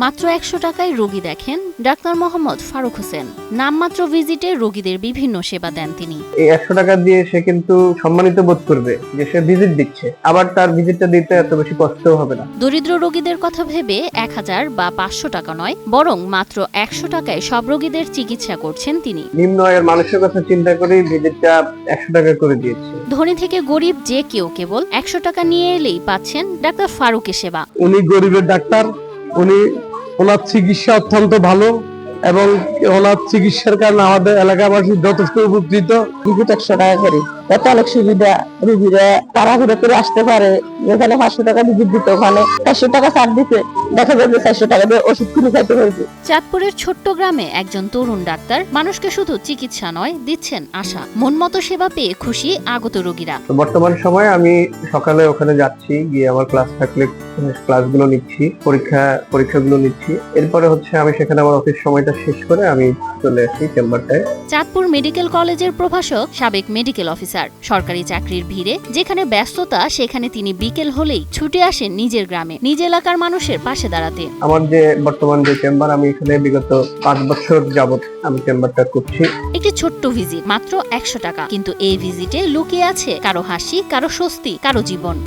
মাত্র ১০০ টাকায় রোগী দেখেন ডাক্তার মোহাম্মদ ফারুক হোসেন। নামমাত্র ভিজিটে রোগীদের বিভিন্ন সেবা দেন তিনি। এই ১০০ টাকা দিয়ে সে কিন্তু সম্মানিত বোধ করবে যে সে ভিজিট দিচ্ছে, আবার তার ভিজিটটা দিতে এত বেশি কষ্টও হবে না। দরিদ্র রোগীদের কথা ভেবে ১০০০ বা ৫০০ টাকা নয়, বরং মাত্র ১০০ টাকায় সব রোগীদের চিকিৎসা করছেন তিনি। নিম্ন আয়ের মানুষের কথা চিন্তা করেই ভিজিটটা ১০০ টাকা করে দিয়েছে। ধনী থেকে গরিব যে কেউ কেবল ১০০ টাকা নিয়ে এলেই পাচ্ছেন ডাক্তার ফারুকের সেবা। উনি গরিবের ডাক্তার, ওনার চিকিৎসা অত্যন্ত ভালো এবং ওনার চিকিৎসার কারণে আমাদের এলাকাবাসী যথেষ্ট উপকৃত। ভিজিট ১০০ টাকা করে, এতে অনেক সুবিধা। রোগীরা তাড়াহুড়ো করে আসতে পারে, যেখানে ৫০০ টাকা ভিজিট দিতে ওখানে ৪০০ টাকা ছাড় দিতে, দেখা যাবে ৪০০ টাকা দিয়ে ওষুধ কিনে খাইতে পারবে। চাঁদপুরের ছোট্ট গ্রামে একজন তরুণ ডাক্তার মানুষকে শুধু চিকিৎসা নয়, দিচ্ছেন আশা। মন মতো সেবা পেয়ে খুশি আগত রোগীরা। বর্তমান সময়ে আমি সকালে ওখানে যাচ্ছি, গিয়ে আমার ক্লাস থাকলে ক্লাসগুলো নিচ্ছি, পরীক্ষাগুলো নিচ্ছি। এরপরে আমি সেখানে আমার অফিস সময়টা শেষ করে আমি চলে আসি চেম্বারটায়। চাঁদপুর মেডিকেল কলেজের প্রভাষক, সাবেক মেডিকেল অফিসার। সরকারি চাকরির ভিড়ে যেখানে ব্যস্ততা, সেখানে তিনি বিকেল হলেই ছুটে আসেন নিজের গ্রামে, নিজ এলাকার মানুষের পাশে দাঁড়াতে। আমার যে বর্তমান যে চেম্বার, আমি এখানে বিগত ৫ বছর যাবত আমি চেম্বারটা করছি। একটি ছোট্ট ভিজিট, মাত্র ১০০ টাকা, কিন্তু এই ভিজিটে লুকিয়ে আছে কারো হাসি, কারো স্বস্তি, কারো জীবন।